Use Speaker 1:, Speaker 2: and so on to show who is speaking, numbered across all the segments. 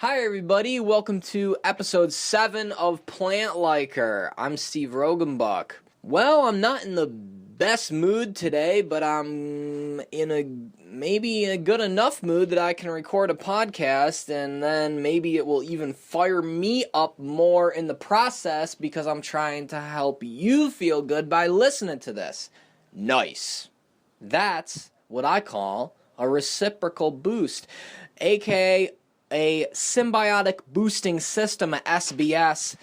Speaker 1: Hi everybody, welcome to episode 7 of Plant Liker. I'm Steve Rogenbuck. Well, I'm not in the best mood today, but I'm in a good enough mood that I can record a podcast, and then maybe it will even fire me up more in the process because I'm trying to help you feel good by listening to this. Nice. That's what I call a reciprocal boost, aka a symbiotic boosting system, a SBS.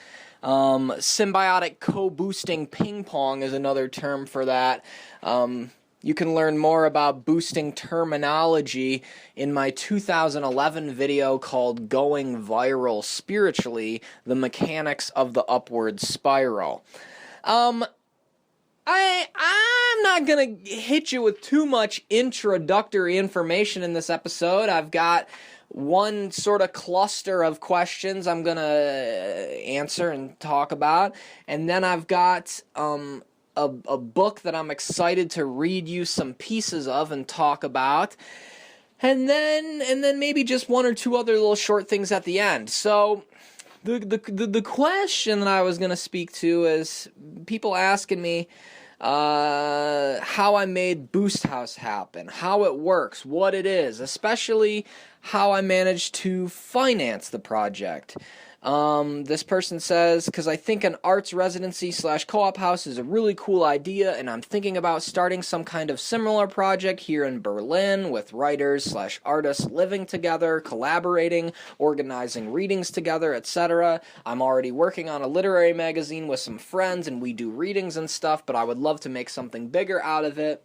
Speaker 1: Symbiotic co-boosting ping pong is another term for that. You can learn more about boosting terminology in my 2011 video called Going Viral Spiritually, The Mechanics of the Upward Spiral. I'm not going to hit you with too much introductory information in this episode. I've got one sort of cluster of questions I'm going to answer and talk about. And then I've got a book that I'm excited to read you some pieces of and talk about. And then maybe just one or two other little short things at the end. So the question that I was going to speak to is people asking me how I made Boost House happen, how it works, what it is, especially how I managed to finance the project. This person says, because I think an arts residency / co-op house is a really cool idea, and I'm thinking about starting some kind of similar project here in Berlin with writers / artists living together, collaborating, organizing readings together, etc. I'm already working on a literary magazine with some friends, and we do readings and stuff, but I would love to make something bigger out of it.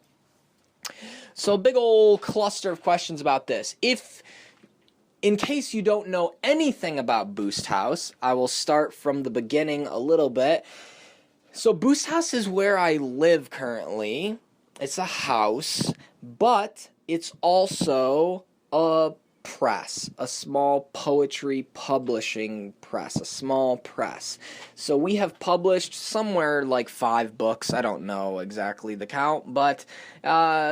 Speaker 1: So, big old cluster of questions about this. In case you don't know anything about Boost House, I will start from the beginning a little bit. So Boost House is where I live currently. It's a house, but it's also a press, a small poetry publishing press, a small press. So we have published somewhere like 5 books. I don't know exactly the count, but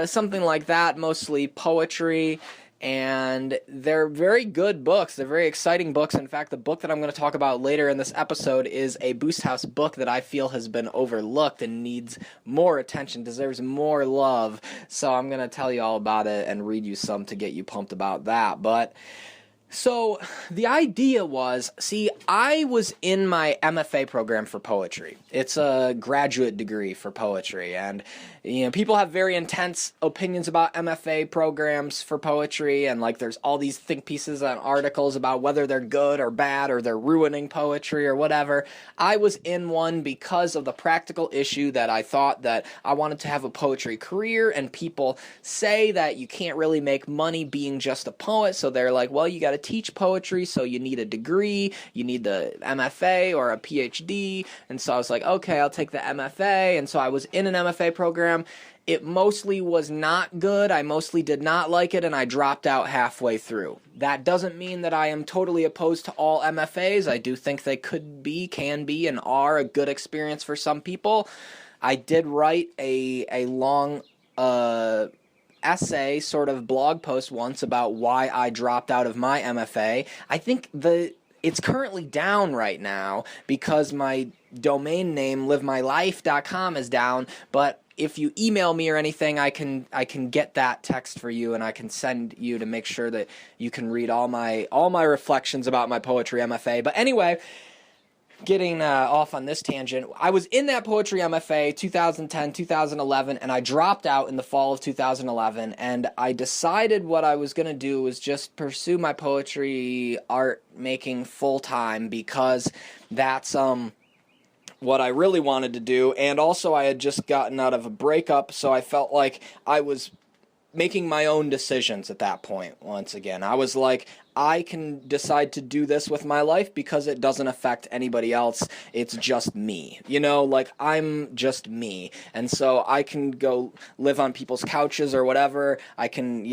Speaker 1: something like that, mostly poetry. And they're very good books. They're very exciting books. In fact, the book that I'm going to talk about later in this episode is a Boost House book that I feel has been overlooked and needs more attention, deserves more love. So I'm going to tell you all about it and read you some to get you pumped about that. But so the idea was, I was in my MFA program for poetry. It's a graduate degree for poetry, and people have very intense opinions about MFA programs for poetry, and there's all these think pieces and articles about whether they're good or bad or they're ruining poetry or whatever. I was in one because of the practical issue that I thought that I wanted to have a poetry career, and people say that you can't really make money being just a poet, so they're like, well, you got to teach poetry, so you need a degree, you need the MFA or a PhD, and so I was like, okay, I'll take the MFA, and so I was in an MFA program. It mostly was not good, I mostly did not like it, and I dropped out halfway through. That doesn't mean that I am totally opposed to all MFAs. I do think they could be, can be, and are a good experience for some people. I did write a long essay, sort of blog post once about why I dropped out of my MFA. I think it's currently down right now because my domain name livemylife.com is down, but if you email me or anything, I can get that text for you, and I can send you to make sure that you can read all my reflections about my poetry MFA. But anyway, getting off on this tangent, I was in that poetry MFA 2010, 2011, and I dropped out in the fall of 2011, and I decided what I was going to do was just pursue my poetry art making full-time, because that's what I really wanted to do, and also I had just gotten out of a breakup, so I felt like I was making my own decisions at that point. Once again, I was like, I can decide to do this with my life because it doesn't affect anybody else. It's just me, I'm just me, and so I can go live on people's couches or whatever. I can,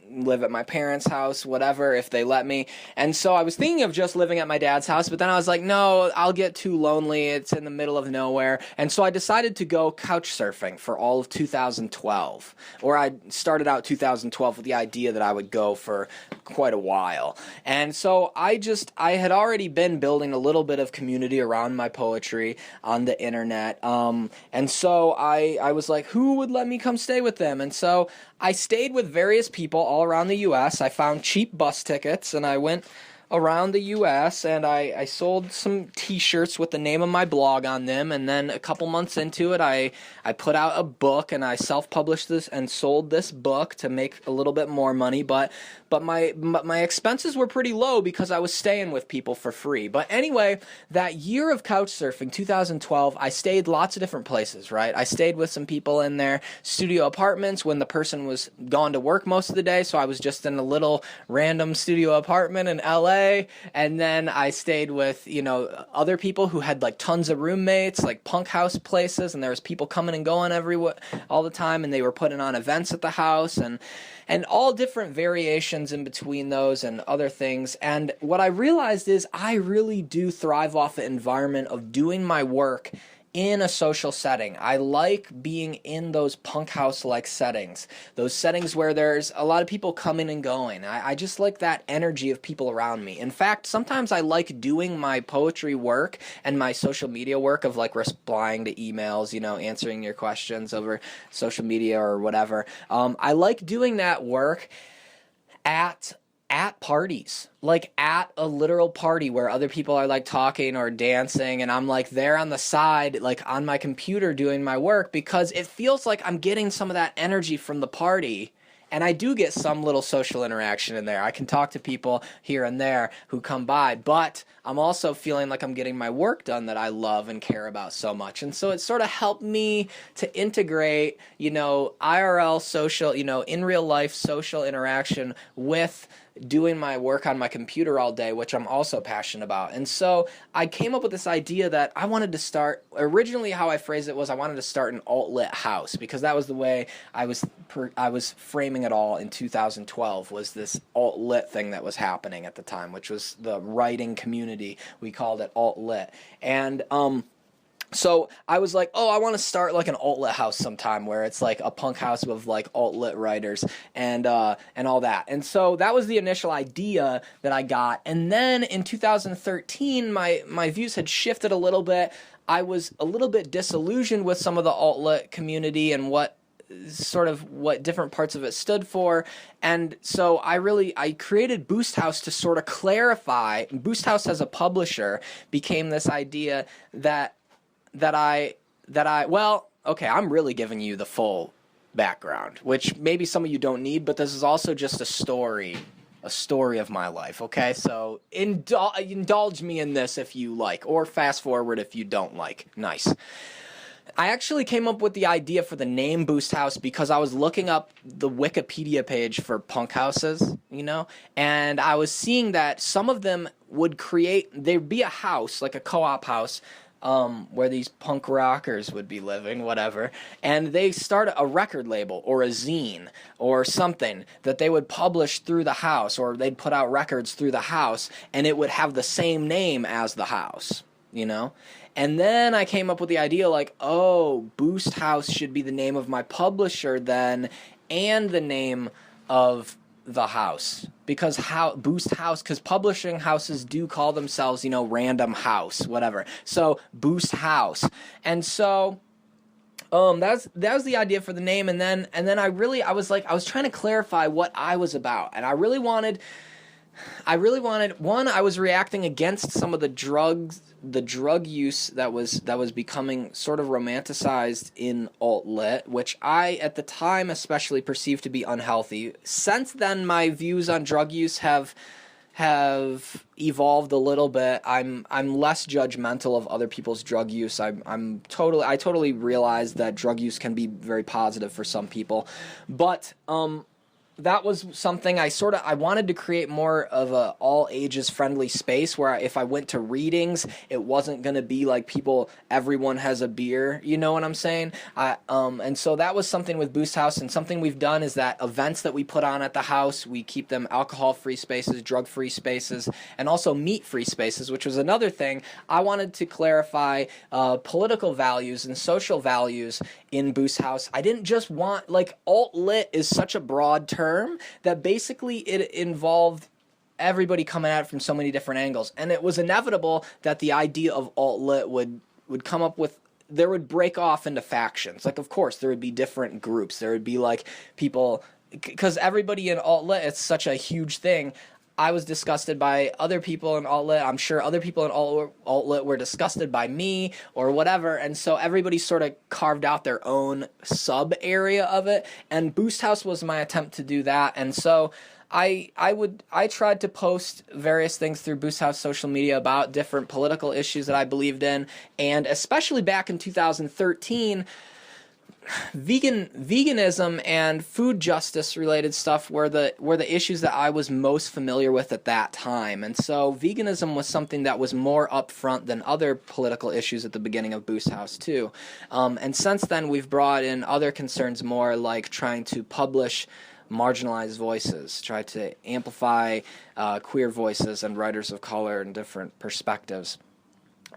Speaker 1: live at my parents' house, whatever, if they let me. And so I was thinking of just living at my dad's house, but then I was like, no, I'll get too lonely. It's in the middle of nowhere. And so I decided to go couch surfing for all of 2012. Or I started out 2012 with the idea that I would go for quite a while. And so I had already been building a little bit of community around my poetry on the internet. And so I was like, who would let me come stay with them? And so I stayed with various people all around the U.S. I found cheap bus tickets, and I went around the U.S., and I sold some t-shirts with the name of my blog on them, and then a couple months into it, I put out a book, and I self-published this and sold this book to make a little bit more money, but my expenses were pretty low because I was staying with people for free. But anyway, that year of couch surfing, 2012, I stayed lots of different places, right? I stayed with some people in their studio apartments when the person was gone to work most of the day, so I was just in a little random studio apartment in LA, and then I stayed with, other people who had like tons of roommates, like punk house places, and there was people coming and going all the time, and they were putting on events at the house, and all different variations in between those and other things. And what I realized is I really do thrive off the environment of doing my work in a social setting. I like being in those punk house-like settings, those settings where there's a lot of people coming and going. I just like that energy of people around me. In fact, sometimes I like doing my poetry work and my social media work of like replying to emails, answering your questions over social media or whatever. I like doing that work at parties, like at a literal party where other people are like talking or dancing, and I'm like there on the side, like on my computer doing my work, because it feels like I'm getting some of that energy from the party. And I do get some little social interaction in there. I can talk to people here and there who come by, but I'm also feeling like I'm getting my work done that I love and care about so much. And so it sort of helped me to integrate, IRL social, in real life social interaction with doing my work on my computer all day, which I'm also passionate about. And so I came up with this idea that I wanted to start, originally how I phrased it was I wanted to start an alt-lit house, because that was the way I was framing it all in 2012, was this alt-lit thing that was happening at the time, which was the writing community. We called it alt-lit. And so I was like, I want to start like an alt-lit house sometime where it's like a punk house with like alt-lit writers and all that. And so that was the initial idea that I got. And then in 2013, my views had shifted a little bit. I was a little bit disillusioned with some of the alt-lit community and what different parts of it stood for. And so I created Boost House to sort of clarify. Boost House as a publisher became this idea I'm really giving you the full background, which maybe some of you don't need, but this is also just a story of my life, okay? So indulge me in this if you like, or fast forward if you don't like. Nice. I actually came up with the idea for the name Boost House because I was looking up the Wikipedia page for punk houses, and I was seeing that some of them there'd be a house, like a co-op house, where these punk rockers would be living, whatever, and they start a record label or a zine or something that they would publish through the house, or they'd put out records through the house, and it would have the same name as the house, And then I came up with the idea like, Boost House should be the name of my publisher then, and the name of the house, because Boost House, because publishing houses do call themselves, Random House, whatever. So Boost House, and so that was the idea for the name, and then I was trying to clarify what I was about, and I really wanted one. I was reacting against some of the drug use that was becoming sort of romanticized in alt-lit, which I at the time especially perceived to be unhealthy. Since then, my views on drug use have evolved a little bit. I'm less judgmental of other people's drug use. I totally realize that drug use can be very positive for some people, but that was something I wanted to create more of a all ages friendly space where if I went to readings, it wasn't going to be like everyone has a beer, you know what I'm saying? And so that was something with Boost House, and something we've done is that events that we put on at the house, we keep them alcohol-free spaces, drug-free spaces, and also meat-free spaces, which was another thing. I wanted to clarify political values and social values in Boost House. I didn't just want, like, alt-lit is such a broad term that basically it involved everybody coming at it from so many different angles, and it was inevitable that the idea of alt-lit would come up with, there would break off into factions. Like, of course, there would be different groups. There would be, like, people, because everybody in alt-lit, it's such a huge thing. I was disgusted by other people in alt-lit. I'm sure other people in alt-lit were disgusted by me or whatever. And so everybody sort of carved out their own sub-area of it. And Boost House was my attempt to do that. And so I tried to post various things through Boost House social media about different political issues that I believed in. And especially back in 2013, veganism and food justice related stuff were the issues that I was most familiar with at that time. And so veganism was something that was more upfront than other political issues at the beginning of Boost House too. And since then we've brought in other concerns more, like trying to publish marginalized voices, try to amplify queer voices and writers of color and different perspectives.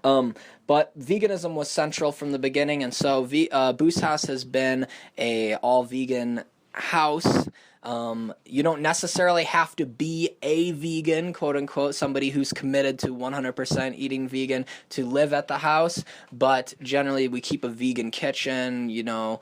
Speaker 1: But veganism was central from the beginning, and so Boost House has been a all-vegan house. You don't necessarily have to be a vegan, quote-unquote, somebody who's committed to 100% eating vegan to live at the house, but generally we keep a vegan kitchen, you know.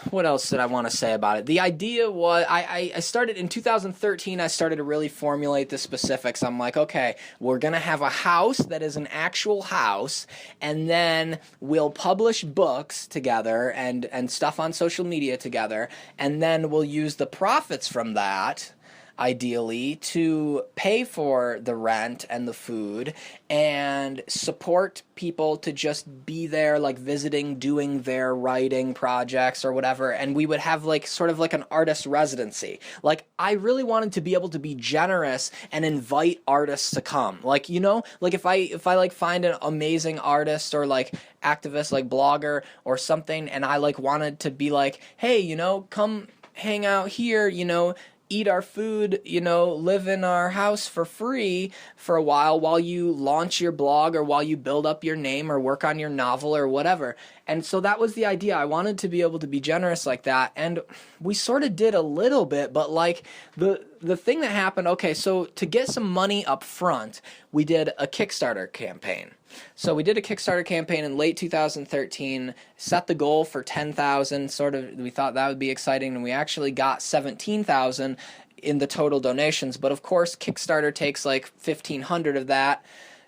Speaker 1: What else did I want to say about it? The idea was, I started in 2013, I started to really formulate the specifics. I'm like, okay, we're going to have a house that is an actual house, and then we'll publish books together and stuff on social media together, and then we'll use the profits from that, ideally, to pay for the rent and the food and support people to just be there, like visiting, doing their writing projects or whatever. And we would have like sort of like an artist residency. Like, I really wanted to be able to be generous and invite artists to come. Like, you know, like if I like find an amazing artist or like activist, like blogger or something, and I like wanted to be like, hey, you know, come hang out here, you know, eat our food, you know, live in our house for free for a while you launch your blog or while you build up your name or work on your novel or whatever. And so that was the idea. I wanted to be able to be generous like that. And we sort of did a little bit, but like the thing that happened, okay, so to get some money up front, we did a Kickstarter campaign. So we did a Kickstarter campaign in late 2013, set the goal for 10,000, sort of, we thought that would be exciting, and we actually got 17,000 in the total donations, but of course Kickstarter takes like 1,500 of that,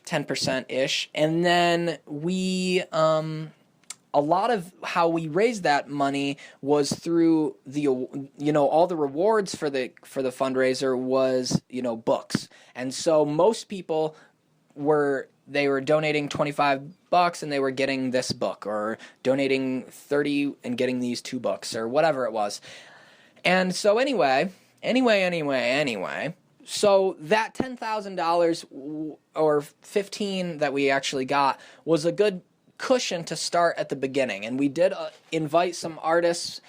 Speaker 1: 10%-ish, and then we, a lot of how we raised that money was through the, you know, all the rewards for the fundraiser was, you know, books, and so most people were donating $25 and they were getting this book, or donating 30 and getting these 2 books, or whatever it was. And so anyway, so that $10,000 or 15 that we actually got was a good cushion to start at the beginning. And we did invite some artists.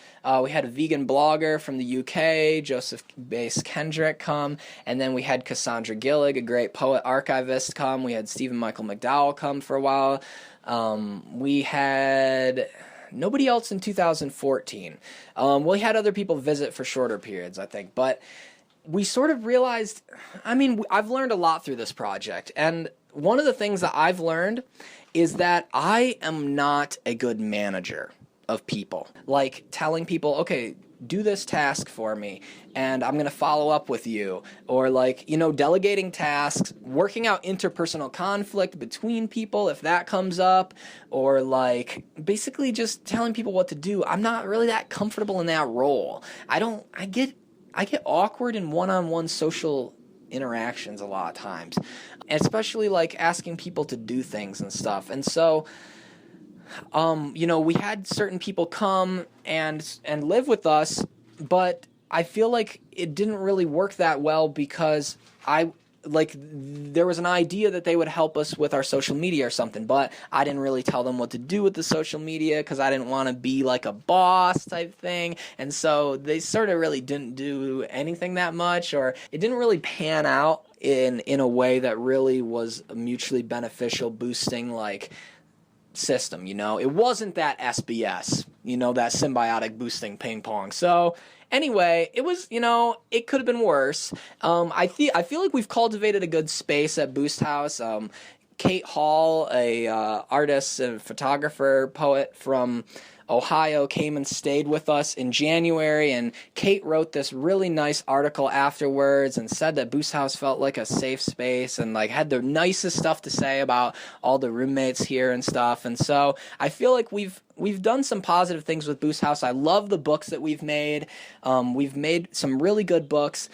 Speaker 1: We had a vegan blogger from the UK, Joseph Bass Kendrick, come, and then we had Cassandra Gillig, a great poet archivist, come. We had Stephen Michael McDowell come for a while. We had nobody else in 2014. We had other people visit for shorter periods, I think, but we sort of realized, I mean, I've learned a lot through this project, and one of the things that I've learned is that I am not a good manager of people. Like telling people, okay, do this task for me, and I'm going to follow up with you. Or like, you know, delegating tasks, working out interpersonal conflict between people if that comes up, or like basically just telling people what to do. I'm not really that comfortable in that role. I get awkward in one-on-one social interactions a lot of times, especially like asking people to do things and stuff. And so, you know, we had certain people come and live with us, but I feel like it didn't really work that well because there was an idea that they would help us with our social media or something, but I didn't really tell them what to do with the social media because I didn't want to be like a boss type thing. And so they sort of really didn't do anything that much, or it didn't really pan out in a way that really was mutually beneficial, boosting like system. It wasn't that SBS, that symbiotic boosting ping pong. So anyway, it was, it could have been worse. I feel like we've cultivated a good space at Boost House. Kate Hall, a artist and photographer, poet from Ohio, came and stayed with us in January, and Kate wrote this really nice article afterwards and said that Boost House felt like a safe space and like had the nicest stuff to say about all the roommates here and stuff. And so I feel like we've done some positive things with Boost House. I love the books that we've made. We've made some really good books,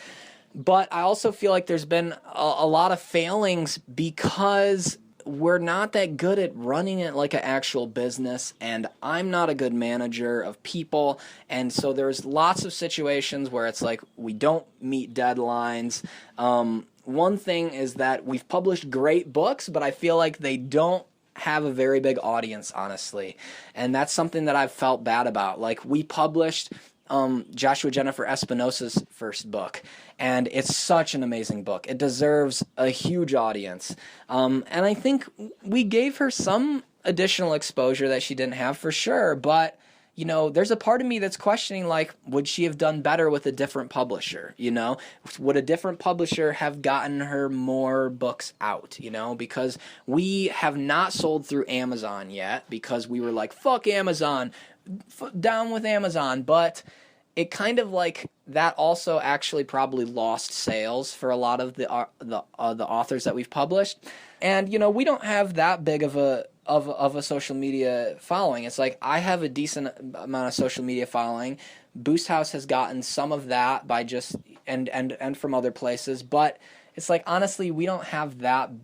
Speaker 1: but I also feel like there's been a lot of failings because we're not that good at running it like an actual business, and I'm not a good manager of people, and so there's lots of situations where it's like we don't meet deadlines. One thing is that we've published great books, but I feel like they don't have a very big audience, honestly, and that's something that I've felt bad about. Like, we published Joshua Jennifer Espinosa's first book, and it's such an amazing book. It deserves a huge audience, and I think we gave her some additional exposure that she didn't have for sure, but there's a part of me that's questioning, like, would she have done better with a different publisher? Would a different publisher have gotten her more books out? Because we have not sold through Amazon yet, because we were like, fuck Amazon, down with Amazon, but it kind of like that also actually probably lost sales for a lot of the authors that we've published. And we don't have that big of a social media following. It's like I have a decent amount of social media following. Boost House has gotten some of that by just and from other places, but it's like, honestly, we don't have that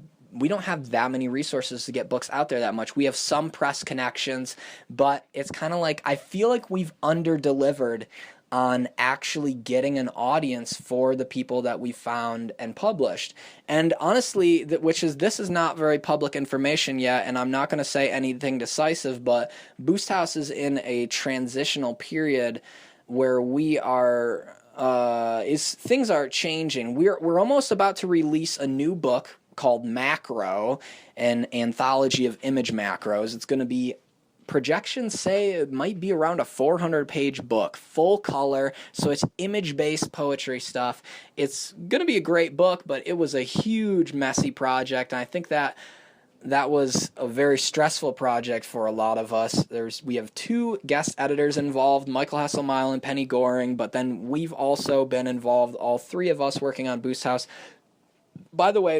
Speaker 1: many resources to get books out there that much. We have some press connections, but it's kind of like I feel like we've under-delivered on actually getting an audience for the people that we found and published. And honestly, this is not very public information yet, and I'm not going to say anything decisive, but Boost House is in a transitional period where we are things are changing. We're almost about to release a new book called Macro, an anthology of image macros. It's going to be, projections say it might be around a 400-page book, full color, so it's image-based poetry stuff. It's going to be a great book, but it was a huge, messy project, and I think that was a very stressful project for a lot of us. We have 2 guest editors involved, Michael Hesselmeil and Penny Goring, but then we've also been involved, all 3 of us working on Boost House. By the way,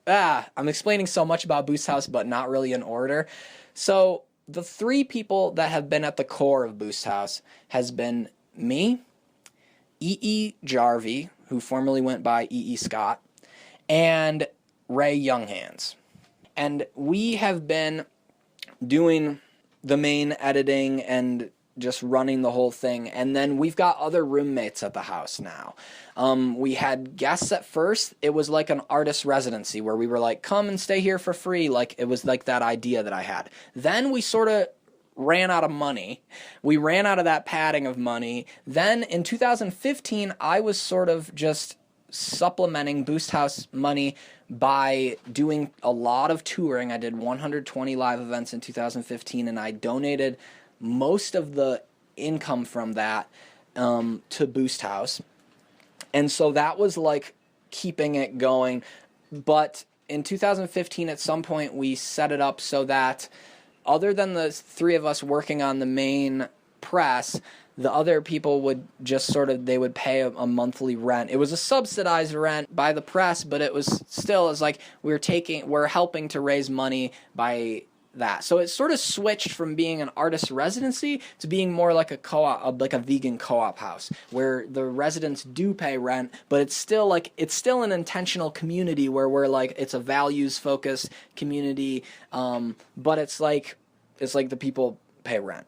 Speaker 1: I'm explaining so much about Boost House, but not really in order. So the 3 people that have been at the core of Boost House has been me, E.E. Jarvie, who formerly went by E.E. Scott, and Ray Younghands. And we have been doing the main editing and just running the whole thing. And then we've got other roommates at the house now. We had guests at first. It was like an artist residency where we were like, come and stay here for free. Like, it was like that idea that I had. Then we sort of ran out of money. We ran out of that padding of money. Then in 2015, I was sort of just supplementing Boost House money by doing a lot of touring. I did 120 live events in 2015, and I donated most of the income from that to Boost House. And so that was like keeping it going. But in 2015, at some point, we set it up so that other than the 3 of us working on the main press, the other people would just they would pay a monthly rent. It was a subsidized rent by the press, but it was like we're helping to raise money by that. So it sort of switched from being an artist residency to being more like a co-op, like a vegan co-op house, where the residents do pay rent, but it's still an intentional community where we're like, it's a values focused community, but it's like the people pay rent.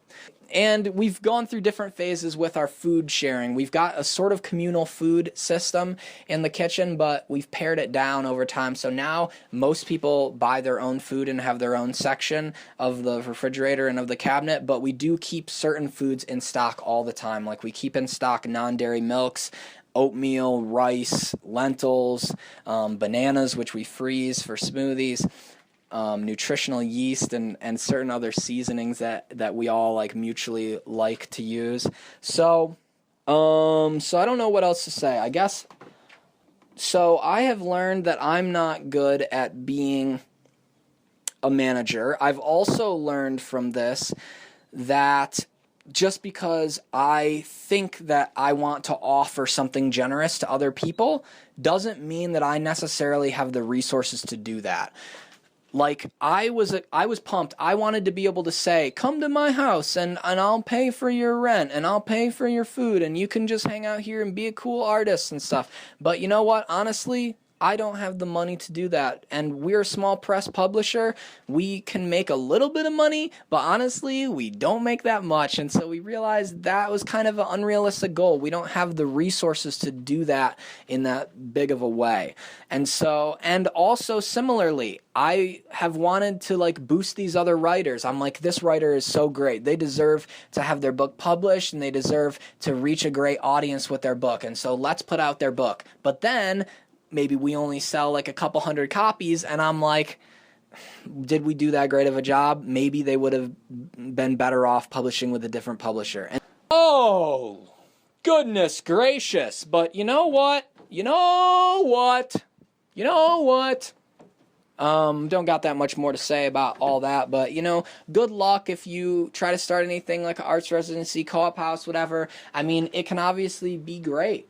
Speaker 1: And we've gone through different phases with our food sharing. We've got a sort of communal food system in the kitchen, but we've pared it down over time. So now most people buy their own food and have their own section of the refrigerator and of the cabinet, but we do keep certain foods in stock all the time. Like we keep in stock non-dairy milks, oatmeal, rice, lentils, bananas, which we freeze for smoothies, nutritional yeast, and certain other seasonings that we all like mutually like to use. So I don't know what else to say. I guess, so I have learned that I'm not good at being a manager. I've also learned from this that just because I think that I want to offer something generous to other people doesn't mean that I necessarily have the resources to do that. Like, I was pumped. I wanted to be able to say, come to my house and I'll pay for your rent and I'll pay for your food and you can just hang out here and be a cool artist and stuff. But you know what? Honestly, I don't have the money to do that. And we're a small press publisher. We can make a little bit of money, but honestly, we don't make that much. And so we realized that was kind of an unrealistic goal. We don't have the resources to do that in that big of a way. And so, and also similarly, I have wanted to like boost these other writers. I'm like, this writer is so great. They deserve to have their book published and they deserve to reach a great audience with their book. And so let's put out their book. But then maybe we only sell like a couple hundred copies, and I'm like, did we do that great of a job? Maybe they would have been better off publishing with a different publisher. And oh, goodness gracious. But you know what? Don't got that much more to say about all that, but good luck if you try to start anything like an arts residency, co-op house, whatever. I mean, it can obviously be great.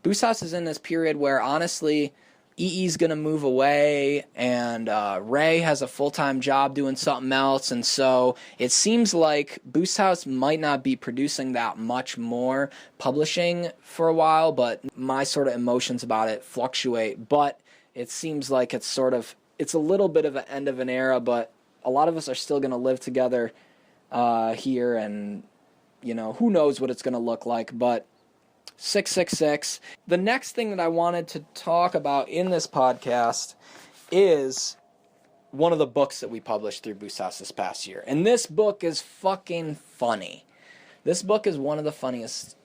Speaker 1: Boost House is in this period where, honestly, EE's going to move away, and Ray has a full-time job doing something else, and so it seems like Boost House might not be producing that much more publishing for a while, but my sort of emotions about it fluctuate. But it seems like it's a little bit of an end of an era, but a lot of us are still going to live together here, and, who knows what it's going to look like, but 666. The next thing that I wanted to talk about in this podcast is one of the books that we published through Boost House this past year. And this book is fucking funny. This book is one of the funniest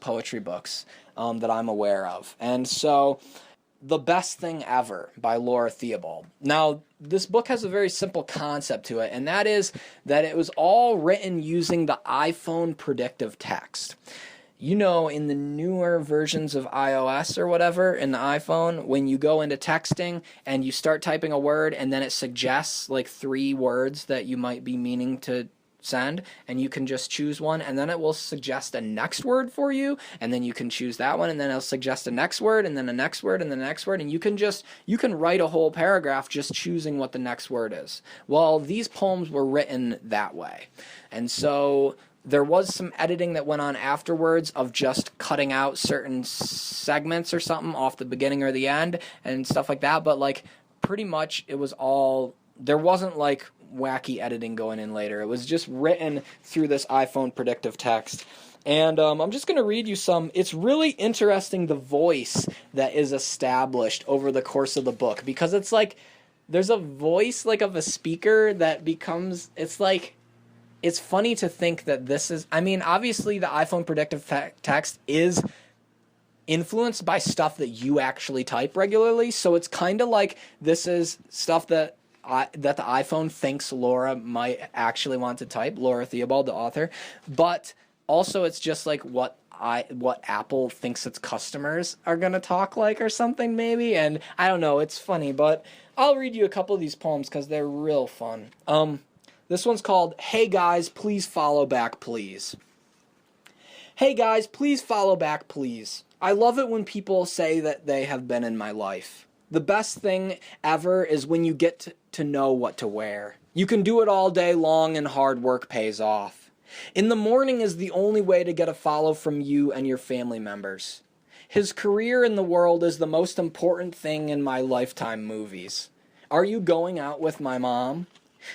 Speaker 1: poetry books that I'm aware of. And so, The Best Thing Ever by Laura Theobald. Now, this book has a very simple concept to it, and that is that it was all written using the iPhone predictive text. In the newer versions of iOS or whatever, in the iPhone, when you go into texting and you start typing a word and then it suggests like 3 words that you might be meaning to send, and you can just choose one, and then it will suggest a next word for you, and then you can choose that one, and then it'll suggest a next word, and then a next word, and then the next word, and you can write a whole paragraph just choosing what the next word is. Well, these poems were written that way. And so there was some editing that went on afterwards of just cutting out certain segments or something off the beginning or the end and stuff like that, but like pretty much it was all, there wasn't like wacky editing going in later. It was just written through this iPhone predictive text. And I'm just going to read you some. It's really interesting, the voice that is established over the course of the book, because it's like there's a voice like of a speaker that becomes, it's like, it's funny to think that this is, I mean, obviously the iPhone predictive text is influenced by stuff that you actually type regularly, so it's kind of like this is stuff that the iPhone thinks Laura might actually want to type, Laura Theobald, the author, but also it's just like what Apple thinks its customers are going to talk like or something maybe, and I don't know, it's funny, but I'll read you a couple of these poems because they're real fun. This one's called, Hey Guys, Please Follow Back, Please. Hey guys, please follow back, please. I love it when people say that they have been in my life. The best thing ever is when you get to know what to wear. You can do it all day long and hard work pays off. In the morning is the only way to get a follow from you and your family members. His career in the world is the most important thing in my Lifetime movies. Are you going out with my mom?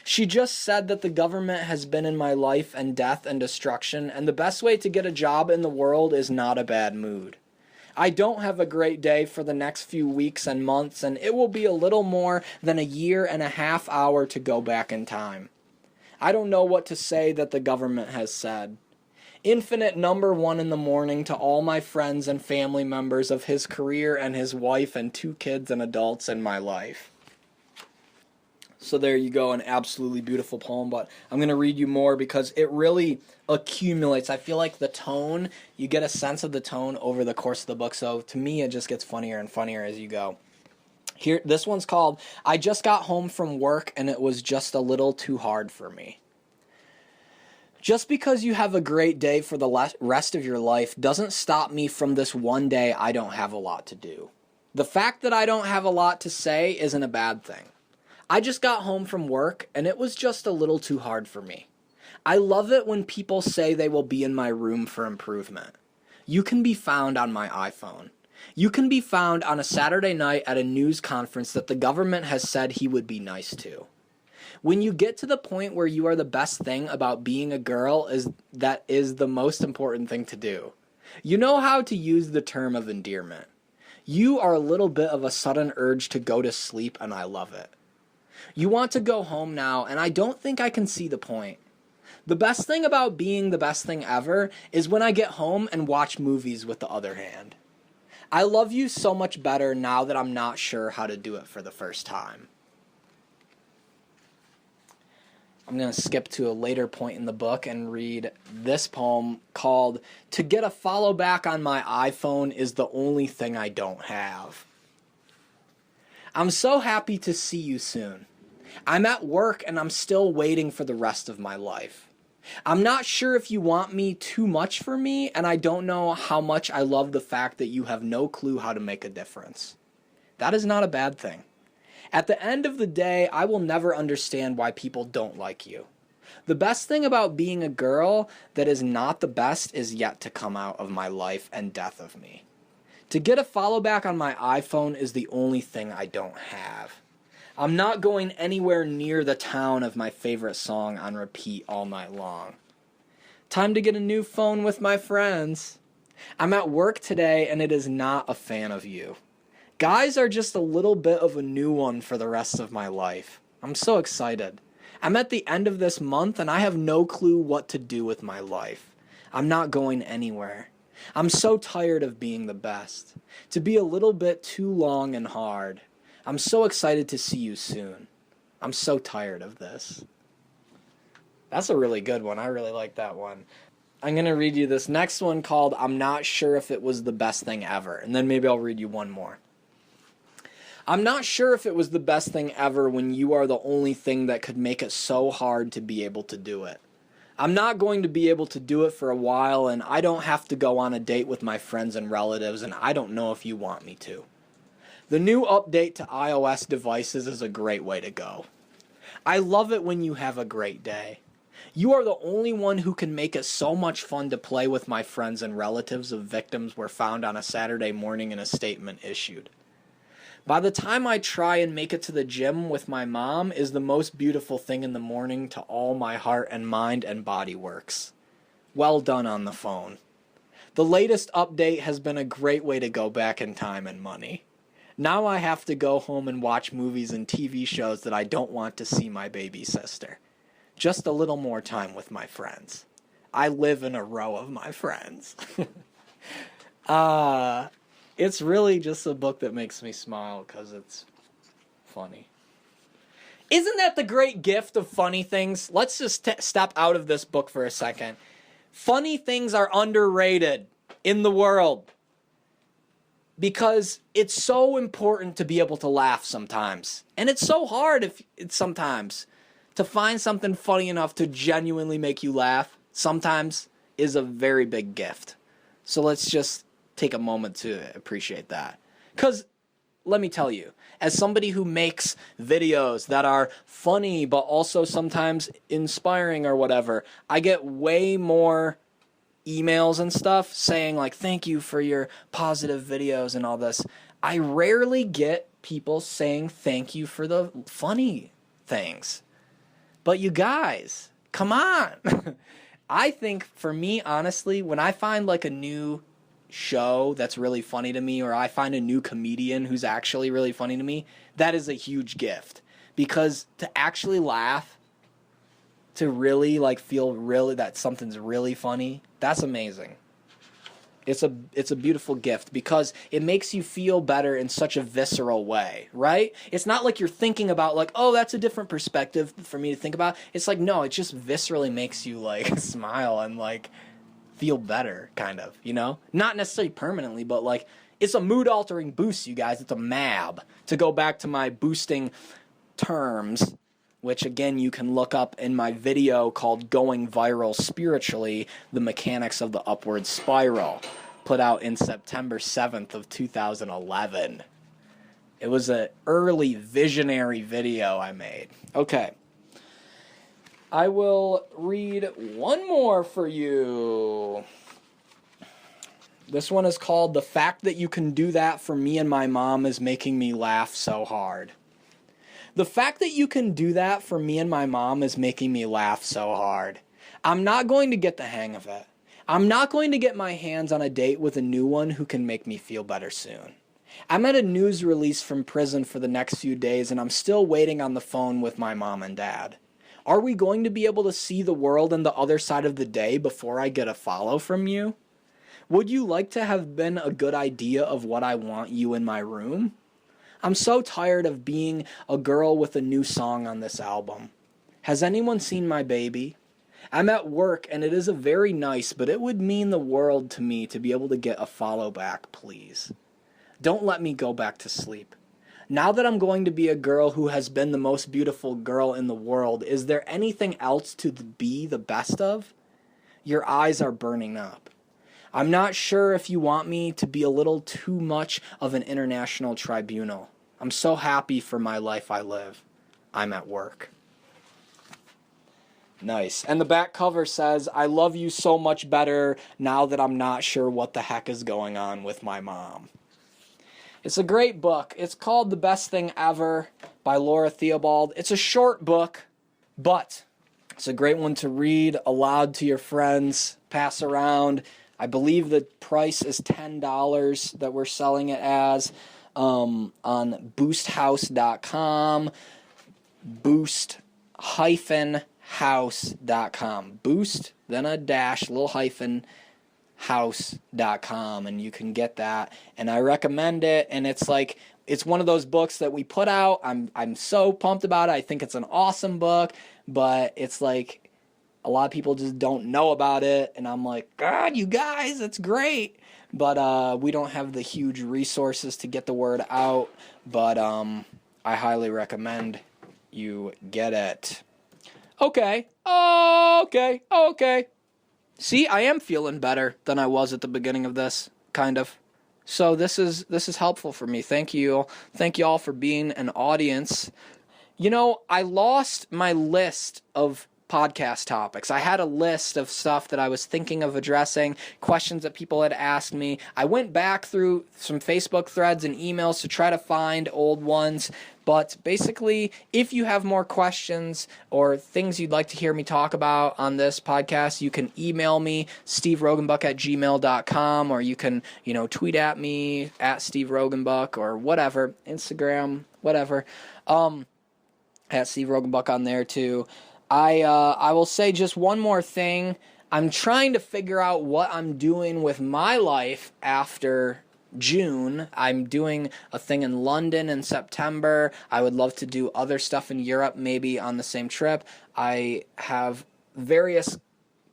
Speaker 1: She just said that the government has been in my life and death and destruction, and the best way to get a job in the world is not a bad mood. I don't have a great day for the next few weeks and months, and it will be a little more than a year and a half hour to go back in time. I don't know what to say that the government has said. Infinite number one in the morning to all my friends and family members of his career and his wife and 2 kids and adults in my life. So there you go, an absolutely beautiful poem, but I'm going to read you more because it really accumulates. I feel like the tone, you get a sense of the tone over the course of the book, so to me it just gets funnier and funnier as you go. Here, this one's called, I Just Got Home from Work and It Was Just a Little Too Hard for Me. Just because you have a great day for the rest of your life doesn't stop me from this one day I don't have a lot to do. The fact that I don't have a lot to say isn't a bad thing. I just got home from work, and it was just a little too hard for me. I love it when people say they will be in my room for improvement. You can be found on my iPhone. You can be found on a Saturday night at a news conference that the government has said he would be nice to. When you get to the point where you are the best thing about being a girl, that is the most important thing to do. You know how to use the term of endearment. You are a little bit of a sudden urge to go to sleep, and I love it. You want to go home now, and I don't think I can see the point. The best thing about being the best thing ever is when I get home and watch movies with the other hand. I love you so much better now that I'm not sure how to do it for the first time. I'm going to skip to a later point in the book and read this poem called, To Get a Follow Back on My iPhone is the Only Thing I Don't Have. I'm so happy to see you soon. I'm at work and I'm still waiting for the rest of my life. I'm not sure if you want me too much for me, and I don't know how much I love the fact that you have no clue how to make a difference. That is not a bad thing. At the end of the day, I will never understand why people don't like you. The best thing about being a girl that is not the best is yet to come out of my life and death of me. To get a follow back on my iPhone is the only thing I don't have. I'm not going anywhere near the town of my favorite song on repeat all night long. Time to get a new phone with my friends. I'm at work today and it is not a fan of you. Guys are just a little bit of a new one for the rest of my life. I'm so excited. I'm at the end of this month and I have no clue what to do with my life. I'm not going anywhere. I'm so tired of being the best. To be a little bit too long and hard. I'm so excited to see you soon. I'm so tired of this. That's a really good one. I really like that one. I'm going to read you this next one called I'm Not Sure If It Was the Best Thing Ever. And then maybe I'll read you one more. I'm not sure if it was the best thing ever when you are the only thing that could make it so hard to be able to do it. I'm not going to be able to do it for a while, and I don't have to go on a date with my friends and relatives, and I don't know if you want me to. The new update to iOS devices is a great way to go. I love it when you have a great day. You are the only one who can make it so much fun to play with my friends and relatives of victims were found on a Saturday morning in a statement issued. By the time I try and make it to the gym with my mom is the most beautiful thing in the morning to all my heart and mind and body works. Well done on the phone. The latest update has been a great way to go back in time and money. Now I have to go home and watch movies and TV shows that I don't want to see my baby sister. Just a little more time with my friends. I live in a row of my friends. It's really just a book that makes me smile because it's funny. Isn't that the great gift of funny things? Let's just step out of this book for a second. Funny things are underrated in the world. Because it's so important to be able to laugh sometimes. And it's so hard sometimes to find something funny enough to genuinely make you laugh. Sometimes is a very big gift. So let's just take a moment to appreciate that. Because let me tell you, as somebody who makes videos that are funny but also sometimes inspiring or whatever, I get way more emails and stuff saying like, thank you for your positive videos and all this. I rarely get people saying thank you for the funny things. But you guys, come on. I think for me, honestly, when I find like a new show that's really funny to me, or I find a new comedian who's actually really funny to me, that is a huge gift. Because to actually laugh, to really like feel really that something's really funny, that's amazing. It's a beautiful gift because it makes you feel better in such a visceral way, right? It's not like you're thinking about like, oh, that's a different perspective for me to think about. It's like, no, it just viscerally makes you like smile and like feel better, kind of, you know? Not necessarily permanently, but like it's a mood altering boost, you guys. It's a MAB. To go back to my boosting terms, which again you can look up in my video called Going Viral Spiritually, The Mechanics of the Upward Spiral, put out in September 7th of 2011. It was an early visionary video I made. Okay. I will read one more for you. This one is called The Fact That You Can Do That for Me and My Mom Is Making Me Laugh So Hard. The fact that you can do that for me and my mom is making me laugh so hard. I'm not going to get the hang of it. I'm not going to get my hands on a date with a new one who can make me feel better soon. I'm at a news release from prison for the next few days, and I'm still waiting on the phone with my mom and dad. Are we going to be able to see the world on the other side of the day before I get a follow from you? Would you like to have been a good idea of what I want you in my room? I'm so tired of being a girl with a new song on this album. Has anyone seen my baby? I'm at work and it is a very nice, but it would mean the world to me to be able to get a follow back, please. Don't let me go back to sleep. Now that I'm going to be a girl who has been the most beautiful girl in the world, is there anything else to be the best of? Your eyes are burning up. I'm not sure if you want me to be a little too much of an international tribunal. I'm so happy for my life I live. I'm at work. Nice. And the back cover says, I love you so much better now that I'm not sure what the heck is going on with my mom. It's a great book. It's called The Best Thing Ever by Laura Theobald. It's a short book, but it's a great one to read aloud to your friends, pass around. I believe the price is $10 that we're selling it as on boosthouse.com, boost-house.com. Boost, then a dash, little hyphen, house.com, and you can get that. And I recommend it, and it's like, it's one of those books that we put out. I'm so pumped about it. I think it's an awesome book, but it's like, a lot of people just don't know about it, and I'm like, God, you guys, it's great. But we don't have the huge resources to get the word out, but I highly recommend you get it. Okay. See, I am feeling better than I was at the beginning of this, kind of. So this is helpful for me. Thank you. Thank you all for being an audience. You know, I lost my list of podcast topics. I had a list of stuff that I was thinking of addressing, questions that people had asked me. I went back through some Facebook threads and emails to try to find old ones, but basically, if you have more questions or things you'd like to hear me talk about on this podcast, you can email me, steverogenbuck@gmail.com, or you can, tweet at me, at steverogenbuck, or whatever, Instagram, whatever, at Steve Rogenbuck on there too. I will say just one more thing. I'm trying to figure out what I'm doing with my life after June. I'm doing a thing in London in September. I would love to do other stuff in Europe, maybe on the same trip. I have various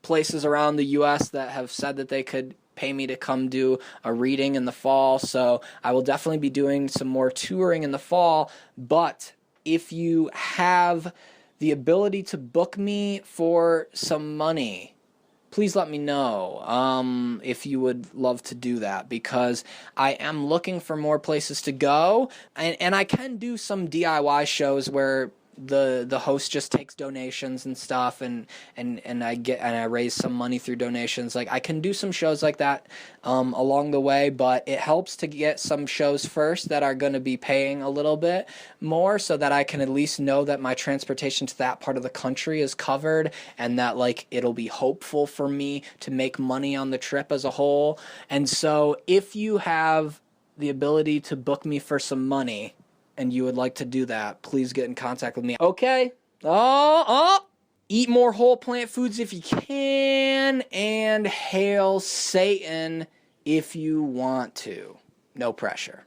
Speaker 1: places around the U.S. that have said that they could pay me to come do a reading in the fall, so I will definitely be doing some more touring in the fall. But if you have the ability to book me for some money, please let me know if you would love to do that, because I am looking for more places to go, and I can do some DIY shows where the host just takes donations and stuff, and I raise some money through donations. Like, I can do some shows like that along the way, but it helps to get some shows first that are going to be paying a little bit more, so that I can at least know that my transportation to that part of the country is covered, and that, like, it'll be hopeful for me to make money on the trip as a whole. And so if you have the ability to book me for some money and you would like to do that, please get in contact with me. Okay. Eat more whole plant foods if you can, and hail Satan if you want to. No pressure.